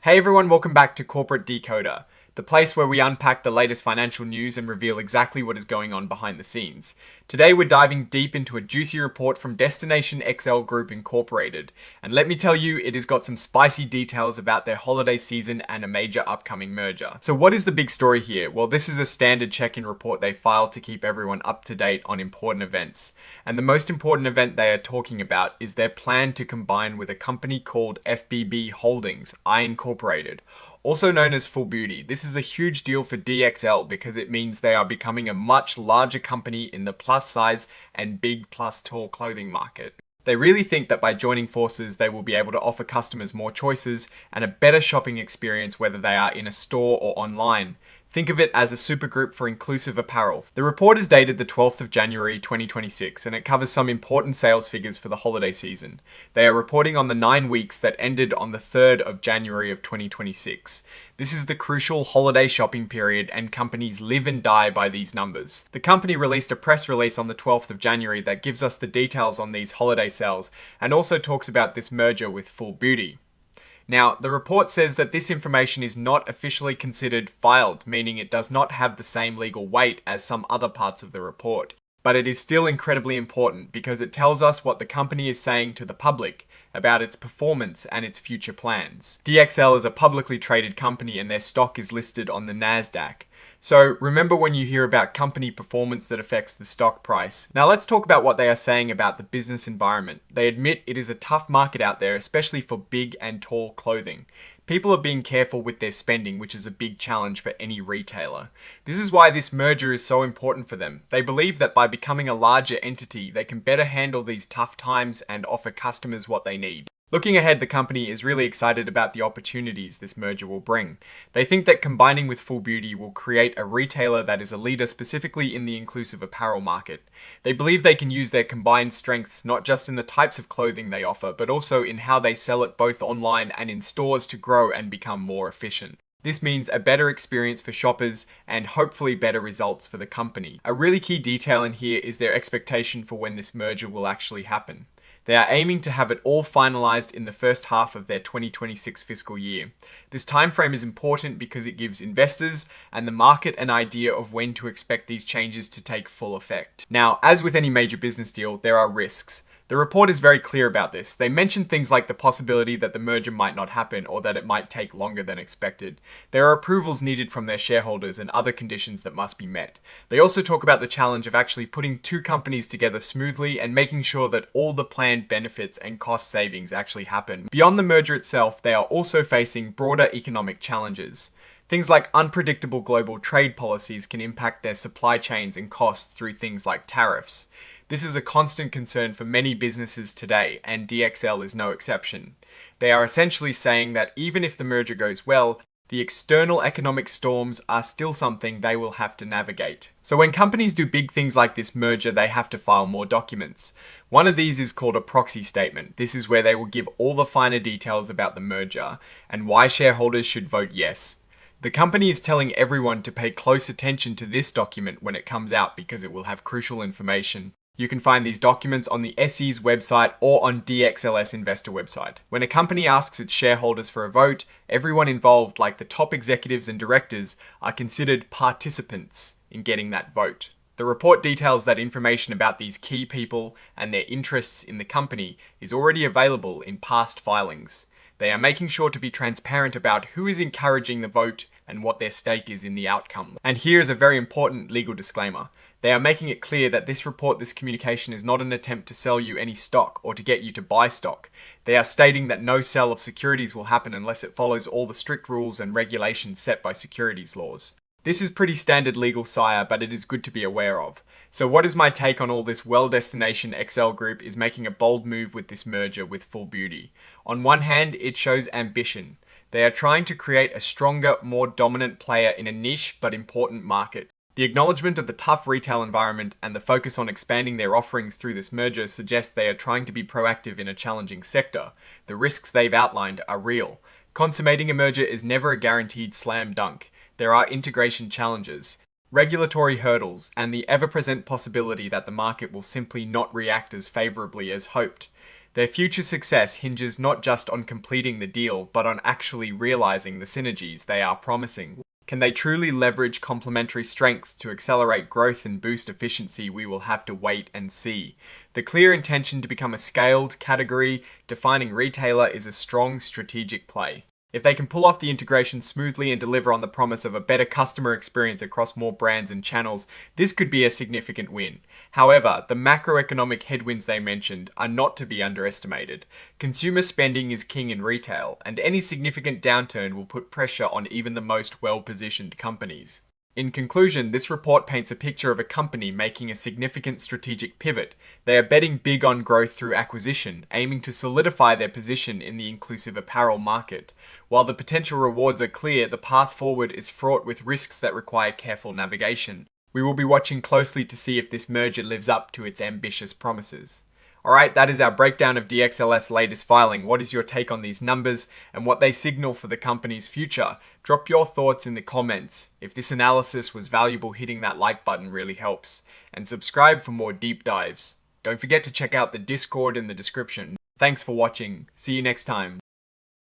Hey everyone, welcome back to Corporate Decoder, the place where we unpack the latest financial news and reveal exactly what is going on behind the scenes. Today we're diving deep into a juicy report from Destination XL Group Incorporated, and let me tell you, it has got some spicy details about their holiday season and a major upcoming merger. So what is the big story here? Well, this is a standard check-in report they file to keep everyone up to date on important events. And the most important event they are talking about is their plan to combine with a company called FBB Holdings, I Incorporated, also known as Full Beauty. This is a huge deal for DXL because it means they are becoming a much larger company in the plus size and big plus tall clothing market. They really think that by joining forces, they will be able to offer customers more choices and a better shopping experience whether they are in a store or online. Think of it as a supergroup for inclusive apparel. The report is dated the 12th of January 2026 and it covers some important sales figures for the holiday season. They are reporting on the 9 weeks that ended on the 3rd of January of 2026. This is the crucial holiday shopping period and companies live and die by these numbers. The company released a press release on the 12th of January that gives us the details on these holiday sales and also talks about this merger with Full Beauty. Now, the report says that this information is not officially considered filed, meaning it does not have the same legal weight as some other parts of the report. But it is still incredibly important because it tells us what the company is saying to the public about its performance and its future plans. DXL is a publicly traded company and their stock is listed on the NASDAQ. So remember when you hear about company performance that affects the stock price. Now let's talk about what they are saying about the business environment. They admit it is a tough market out there, especially for big and tall clothing. People are being careful with their spending, which is a big challenge for any retailer. This is why this merger is so important for them. They believe that by becoming a larger entity, they can better handle these tough times and offer customers what they need. Looking ahead, the company is really excited about the opportunities this merger will bring. They think that combining with Full Beauty will create a retailer that is a leader specifically in the inclusive apparel market. They believe they can use their combined strengths not just in the types of clothing they offer, but also in how they sell it both online and in stores to grow and become more efficient. This means a better experience for shoppers and hopefully better results for the company. A really key detail in here is their expectation for when this merger will actually happen. They are aiming to have it all finalized in the first half of their 2026 fiscal year. This timeframe is important because it gives investors and the market an idea of when to expect these changes to take full effect. Now, as with any major business deal, there are risks. The report is very clear about this. They mention things like the possibility that the merger might not happen or that it might take longer than expected. There are approvals needed from their shareholders and other conditions that must be met. They also talk about the challenge of actually putting two companies together smoothly and making sure that all the planned benefits and cost savings actually happen. Beyond the merger itself, they are also facing broader economic challenges. Things like unpredictable global trade policies can impact their supply chains and costs through things like tariffs. This is a constant concern for many businesses today, and DXL is no exception. They are essentially saying that even if the merger goes well, the external economic storms are still something they will have to navigate. So when companies do big things like this merger, they have to file more documents. One of these is called a proxy statement. This is where they will give all the finer details about the merger and why shareholders should vote yes. The company is telling everyone to pay close attention to this document when it comes out because it will have crucial information. You can find these documents on the SE's website or on DXL's investor website. When a company asks its shareholders for a vote, everyone involved, like the top executives and directors, are considered participants in getting that vote. The report details that information about these key people and their interests in the company is already available in past filings. They are making sure to be transparent about who is encouraging the vote and what their stake is in the outcome. And here is a very important legal disclaimer. They are making it clear that this communication is not an attempt to sell you any stock or to get you to buy stock. They are stating that no sale of securities will happen unless it follows all the strict rules and regulations set by securities laws. This is pretty standard legal sire, but it is good to be aware of. So what is my take on all this? Well, Destination XL Group is making a bold move with this merger with Full Beauty. On one hand, it shows ambition. They are trying to create a stronger, more dominant player in a niche but important market. The acknowledgement of the tough retail environment and the focus on expanding their offerings through this merger suggests they are trying to be proactive in a challenging sector. The risks they've outlined are real. Consummating a merger is never a guaranteed slam dunk. There are integration challenges, regulatory hurdles, and the ever-present possibility that the market will simply not react as favorably as hoped. Their future success hinges not just on completing the deal, but on actually realizing the synergies they are promising. Can they truly leverage complementary strengths to accelerate growth and boost efficiency? We will have to wait and see. The clear intention to become a scaled, category-defining retailer is a strong strategic play. If they can pull off the integration smoothly and deliver on the promise of a better customer experience across more brands and channels, this could be a significant win. However, the macroeconomic headwinds they mentioned are not to be underestimated. Consumer spending is king in retail, and any significant downturn will put pressure on even the most well-positioned companies. In conclusion, this report paints a picture of a company making a significant strategic pivot. They are betting big on growth through acquisition, aiming to solidify their position in the inclusive apparel market. While the potential rewards are clear, the path forward is fraught with risks that require careful navigation. We will be watching closely to see if this merger lives up to its ambitious promises. Alright, that is our breakdown of DXL's latest filing. What is your take on these numbers and what they signal for the company's future? Drop your thoughts in the comments. If this analysis was valuable, hitting that like button really helps. And subscribe for more deep dives. Don't forget to check out the Discord in the description. Thanks for watching. See you next time.